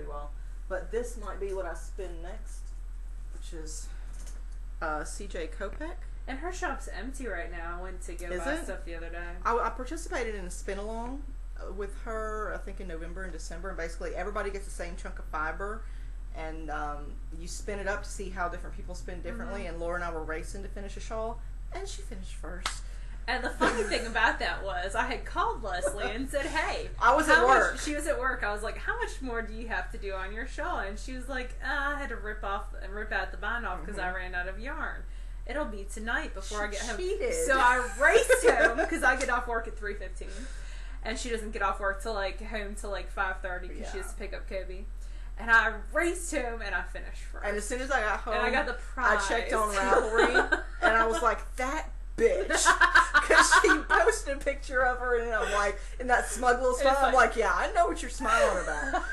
well. But this might be what I spin next, which is CJ Kopek. And her shop's empty right now. I went to go buy stuff the other day. I participated in a spin-along with her, I think in November and December, and basically everybody gets the same chunk of fiber, and you spin it up to see how different people spin differently, and Laura and I were racing to finish a shawl, and she finished first. And the funny thing about that was, I had called Leslie and said, hey. I was at work. She was at work. I was like, how much more do you have to do on your shawl? And she was like, I had to rip out the bind off because I ran out of yarn. It'll be tonight before I get home. So I raced home because I get off work at 3:15. And she doesn't get off work till home till 5:30 because she has to pick up Kobe. And I raced home and I finished first. And as soon as I got home, and I got the prize. I checked on Ravelry and I was like, that bitch, because she posted a picture of her, and I'm like, in that smug little smile, I'm like, yeah, I know what you're smiling about.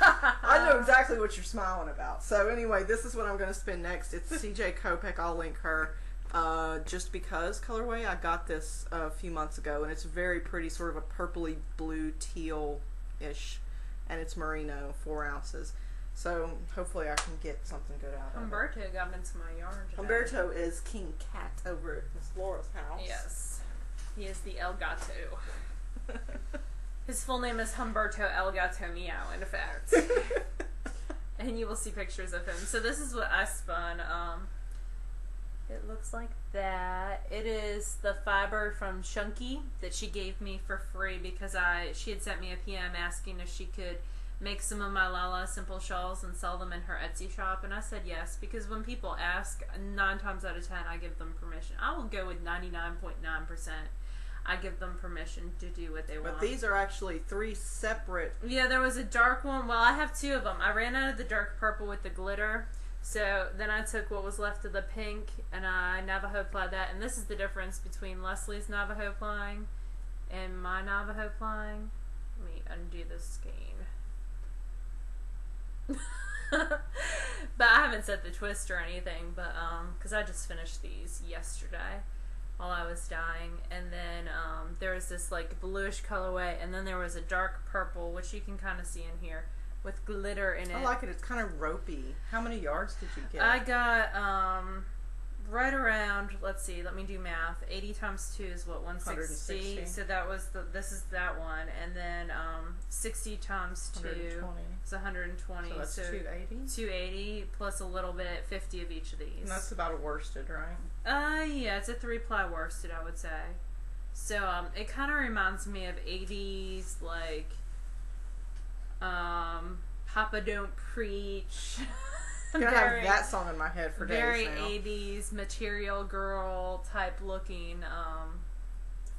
I know exactly what you're smiling about. So anyway, this is what I'm going to spin next. It's CJ Kopek. I'll link her. Just because colorway. I got this a few months ago, and it's very pretty, sort of a purpley blue teal-ish, and it's merino, 4 ounces. So hopefully I can get something good out of it. Humberto got into my yarn today. Humberto is King Cat over at Miss Laura's house. Yes. He is the El Gato. His full name is Humberto El Gato Meow, in fact. And you will see pictures of him. So this is what I spun. It looks like that. It is the fiber from Chunky that she gave me for free because she had sent me a PM asking if she could make some of my Lala Simple shawls and sell them in her Etsy shop, and I said yes, because when people ask, 9 times out of 10 I give them permission. I will go with 99.9%. I give them permission to do what they want. But these are actually 3 separate... Yeah, there was a dark one. Well, I have 2 of them. I ran out of the dark purple with the glitter, so then I took what was left of the pink and I Navajo plied that, and this is the difference between Leslie's Navajo plying and my Navajo plying. Let me undo the skein. But I haven't set the twist or anything, but because I just finished these yesterday while I was dyeing. And then there was this bluish colorway, and then there was a dark purple, which you can kind of see in here, with glitter in it. I like it. It's kind of ropey. How many yards did you get? I got right around, let's see, let me do math. 80 times 2 is what, 160? So that was this is that one. And then 60 times 2 is 120. So that's 280? 280 plus a little bit, 50 of each of these. And that's about a worsted, right? Yeah, it's a 3-ply worsted, I would say. So it kind of reminds me of 80s, Papa Don't Preach. I'm gonna have that song in my head for days very now. 80s material girl type looking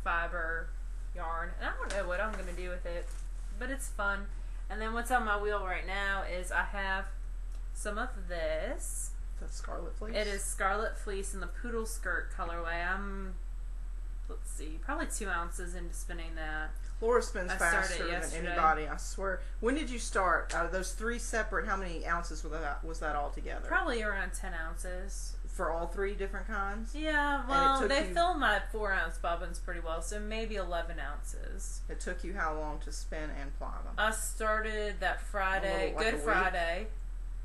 fiber yarn, and I don't know what I'm gonna do with it, but it's fun. And then what's on my wheel right now is I have some of this. That's Scarlet Fleece? It is Scarlet Fleece in the Poodle Skirt colorway. Let's see, probably 2 ounces into spinning that. Laura spins faster than anybody, I swear. When did you start? Out of those 3 separate, how many ounces was that all together? Probably around 10 ounces. For all 3 different kinds? Yeah, well, they fill my 4-ounce bobbins pretty well, so maybe 11 ounces. It took you how long to spin and ply them? I started that Friday, Good Friday.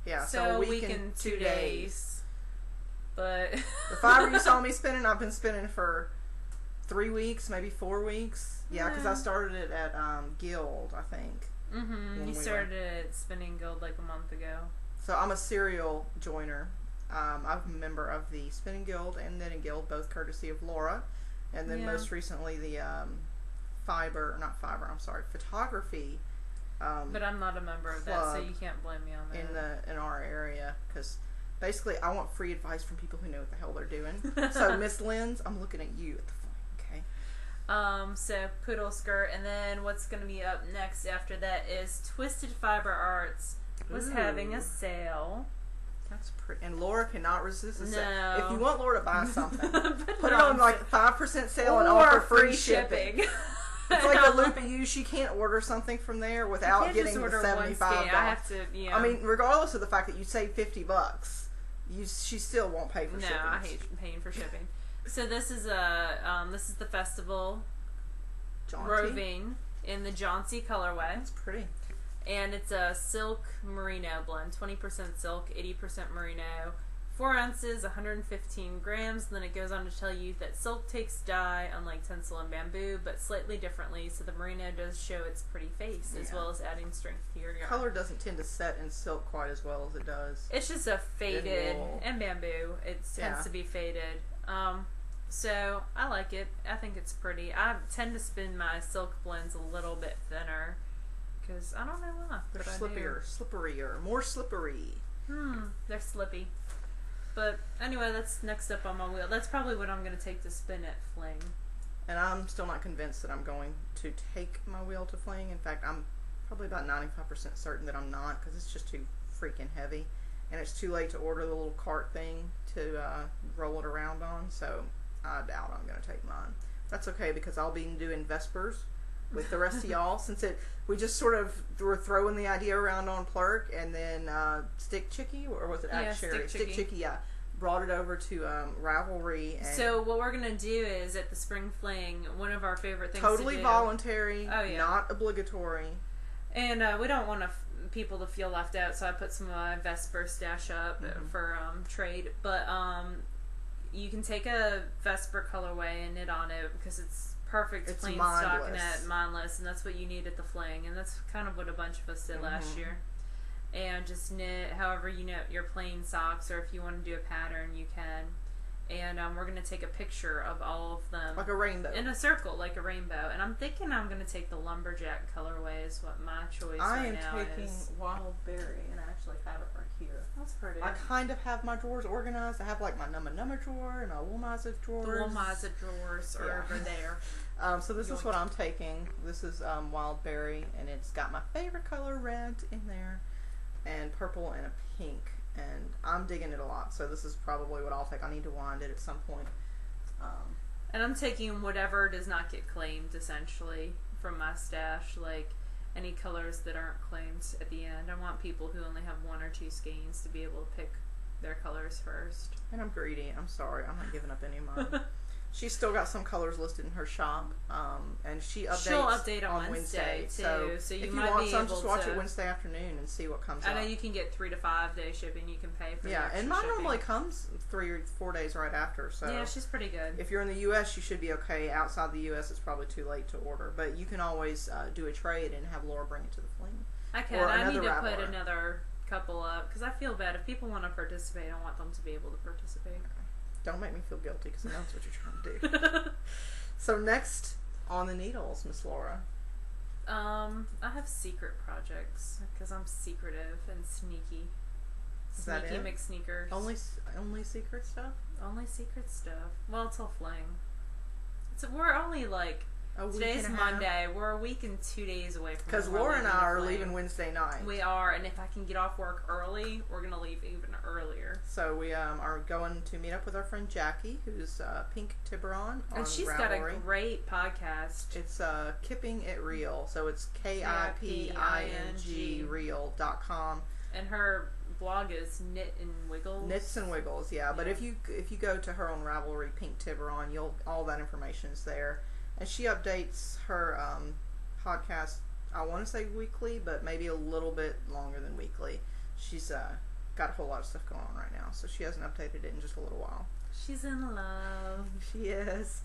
Yeah, so a week and 2 days. But the fiber you saw me spinning, I've been spinning for 3 weeks, maybe 4 weeks. Yeah, because I started it at Guild, I think. You started at Spinning Guild a month ago. So I'm a serial joiner. I'm a member of the Spinning Guild and Knitting Guild, both courtesy of Laura. And then most recently the photography. But I'm not a member of that, so you can't blame me on that. In our area, because basically I want free advice from people who know what the hell they're doing. So Miss Lynn's, I'm looking at you at the phone, okay? So Poodle Skirt, and then what's going to be up next after that is Twisted Fiber Arts was having a sale. That's pretty. And Laura cannot resist the sale. No. If you want Laura to buy something, put it on 5% sale and offer free shipping. It's like a loop of you. She can't order something from there without getting the $75. I have to, yeah. I mean, regardless of the fact that you save $50, she still won't pay for shipping. No, I hate paying for shipping. So this is the festival roving in the Jauncey colorway. That's pretty. And it's a silk merino blend, 20% silk, 80% merino. 4 ounces, 115 grams. And then it goes on to tell you that silk takes dye, unlike tencel and bamboo, but slightly differently. So the merino does show its pretty face, as well as adding strength to your yarn. Color doesn't tend to set in silk quite as well as it does. It's just a faded, and bamboo, it tends to be faded. So I like it. I think it's pretty. I tend to spin my silk blends a little bit thinner, because I don't know why. They're slipperier, more slippery. They're slippy. But anyway, that's next up on my wheel. That's probably what I'm going to take to spin at Fling. And I'm still not convinced that I'm going to take my wheel to Fling. In fact, I'm probably about 95% certain that I'm not, because it's just too freaking heavy. And it's too late to order the little cart thing to roll it around on, so I doubt I'm going to take mine. That's okay, because I'll be doing Vespers with the rest of y'all, since we just sort of were throwing the idea around on Plurk, and then Stick Chicky, or was it Sherry? Stick Chicky, yeah. Brought it over to Ravelry. And so what we're going to do is, at the Spring Fling, one of our favorite things totally to do, voluntary, not obligatory. And we don't want people to feel left out, so I put some of my Vesper stash up for trade. But you can take a Vesper colorway and knit on it, because it's perfect, it's plain stockinette, mindless, and that's what you need at the Fling, and that's kind of what a bunch of us did last year. And just knit however you knit your plain socks, or if you want to do a pattern, you can. And we're going to take a picture of all of them. Like a rainbow. In a circle, like a rainbow. And I'm thinking I'm going to take the Lumberjack colorway is what my choice right now is. I am taking Wild Berry, and I actually have it right here. That's pretty. I kind of have my drawers organized. I have like my Numma drawer and my Woolmizer drawers. The Woolmizer drawers are over there. So this is what I'm taking. This is Wild Berry, and it's got my favorite color, red, in there, and purple and a pink. And I'm digging it a lot, so this is probably what I'll take. I need to wind it at some point. And I'm taking whatever does not get claimed, essentially, from my stash, like any colors that aren't claimed at the end. I want people who only have 1 or 2 skeins to be able to pick their colors first. And I'm greedy. I'm sorry. I'm not giving up any of mine. She's still got some colors listed in her shop, and she'll update on Wednesday too. So you might be able to just watch it Wednesday afternoon and see what comes. I know you can get 3 to 5 day shipping. You can pay for and mine normally comes 3 or 4 days right after. So yeah, she's pretty good. If you're in the U.S., you should be okay. Outside the U.S., it's probably too late to order, but you can always do a trade and have Laura bring it to the Fling. I can. I need to put another couple up, because I feel bad if people want to participate. I want them to be able to participate. Don't make me feel guilty, because I know that's what you're trying to do. So next on the needles, Miss Laura. I have secret projects, because I'm secretive and sneaky. Sneaky McSneakers. Only secret stuff? Only secret stuff. Well, till Fling. We're only like... Today's Monday. We're a week and 2 days away from. Because Laura and I are leaving Wednesday night. We are, and if I can get off work early, we're gonna leave even earlier. So we are going to meet up with our friend Jackie, who's Pink Tiburon, and she's got a great podcast. It's Kipping It Real, so it's KIPING real.com. And her blog is Knit and Wiggles. Knits and Wiggles, yeah. But if you go to her on Ravelry, Pink Tiburon, all that information is there. And she updates her podcast, I want to say weekly, but maybe a little bit longer than weekly. She's got a whole lot of stuff going on right now, so she hasn't updated it in just a little while. She's in love. She is.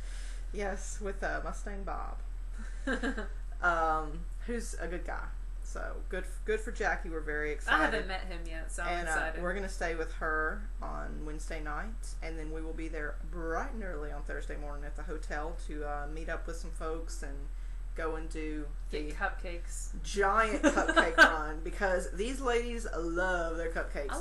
Yes, with Mustang Bob, who's a good guy. So good for Jackie. We're very excited. I haven't met him yet, so I'm excited. We're going to stay with her on Wednesday night, and then we will be there bright and early on Thursday morning at the hotel to meet up with some folks and go and do the cupcakes. Giant cupcake run, because these ladies love their cupcakes.